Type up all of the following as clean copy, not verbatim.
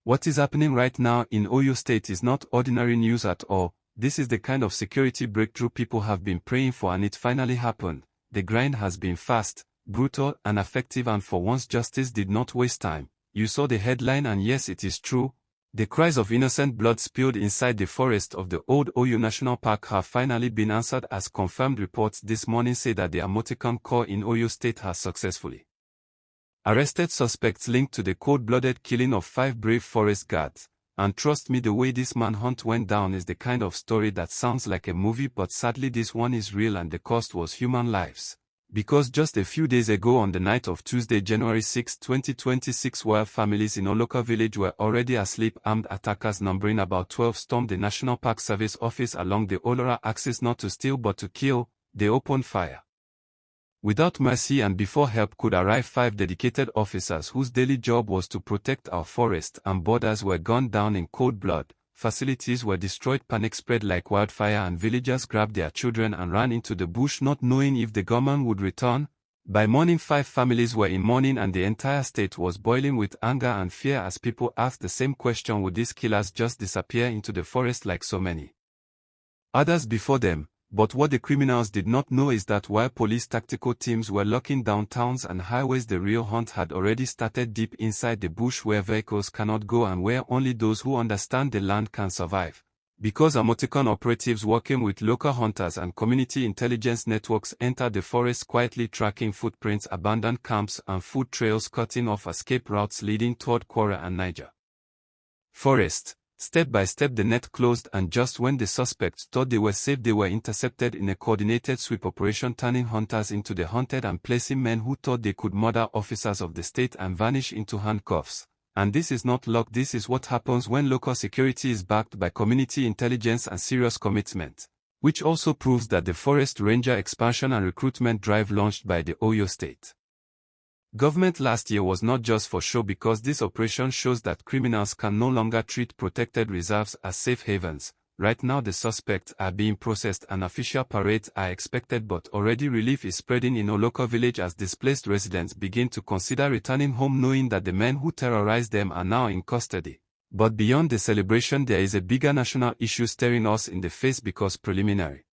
What is happening right now in Oyo State is not ordinary news at all. This is the kind of security breakthrough people have been praying for, and it finally happened. The grind has been fast, brutal, and effective, and for once justice did not waste time. You saw the headline, and yes, it is true. The cries of innocent blood spilled inside the forest of the Old Oyo National Park have finally been answered, as confirmed reports this morning say that the Amotekun Corps in Oyo State has successfully arrested suspects linked to the cold-blooded killing of 5 brave forest guards. And trust me, the way this manhunt went down is the kind of story that sounds like a movie, but sadly this one is real, and the cost was human lives. Because just a few days ago, on the night of Tuesday, January 6, 2026, while families in Oloka village were already asleep, armed attackers numbering about 12 stormed the National Park Service office along the Oloka axis, not to steal but to kill. They opened fire without mercy, and before help could arrive, 5 dedicated officers whose daily job was to protect our forest and borders were gunned down in cold blood. Facilities were destroyed, panic spread like wildfire, and villagers grabbed their children and ran into the bush, not knowing if the government would return. By morning, 5 families were in mourning, and the entire state was boiling with anger and fear as people asked the same question: would these killers just disappear into the forest like so many others before them? But what the criminals did not know is that while police tactical teams were locking down towns and highways, the real hunt had already started deep inside the bush, where vehicles cannot go and where only those who understand the land can survive. Because Amotekun operatives working with local hunters and community intelligence networks entered the forest quietly, tracking footprints, abandoned camps, and food trails, cutting off escape routes leading toward Kwara and Niger Forest. Step by step the net closed, and just when the suspects thought they were safe, they were intercepted in a coordinated sweep operation, turning hunters into the hunted and placing men who thought they could murder officers of the state and vanish into handcuffs. And this is not luck, this is what happens when local security is backed by community intelligence and serious commitment. Which also proves that the forest ranger expansion and recruitment drive launched by the Oyo State government last year was not just for show, because this operation shows that criminals can no longer treat protected reserves as safe havens. Right now the suspects are being processed and official parades are expected, but already relief is spreading in Oloka village as displaced residents begin to consider returning home, knowing that the men who terrorized them are now in custody. But beyond the celebration, there is a bigger national issue staring us in the face, because preliminary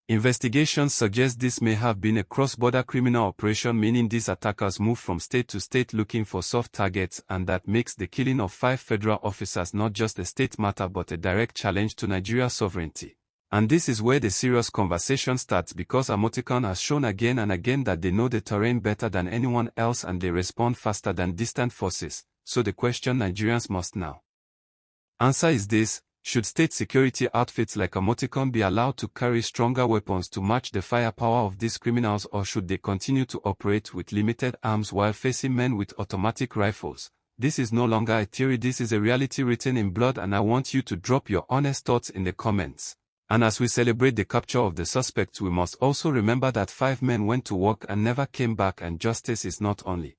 investigations suggest this may have been a cross-border criminal operation, meaning these attackers move from state to state looking for soft targets, and that makes the killing of 5 federal officers not just a state matter but a direct challenge to Nigeria's sovereignty. And this is where the serious conversation starts, because Amotekun has shown again and again that they know the terrain better than anyone else and they respond faster than distant forces. So the question Nigerians must now answer is this: should state security outfits like Amotekun be allowed to carry stronger weapons to match the firepower of these criminals, or should they continue to operate with limited arms while facing men with automatic rifles? This is no longer a theory, this is a reality written in blood, and I want you to drop your honest thoughts in the comments. And as we celebrate the capture of the suspects, we must also remember that 5 men went to work and never came back, and justice is not only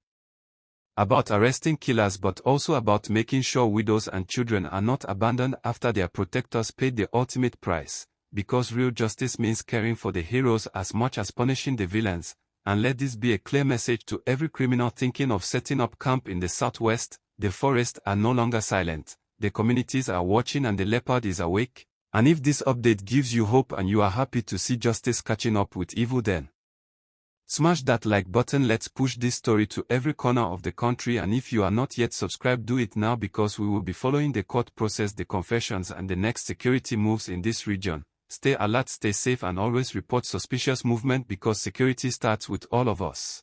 about arresting killers but also about making sure widows and children are not abandoned after their protectors paid the ultimate price. Because real justice means caring for the heroes as much as punishing the villains. And let this be a clear message to every criminal thinking of setting up camp in the southwest: the forests are no longer silent, the communities are watching, and the Leopard is awake. And if this update gives you hope and you are happy to see justice catching up with evil, then smash that like button. Let's push this story to every corner of the country, and if you are not yet subscribed, do it now, because we will be following the court process, the confessions, and the next security moves in this region. Stay alert, stay safe, and always report suspicious movement, because security starts with all of us.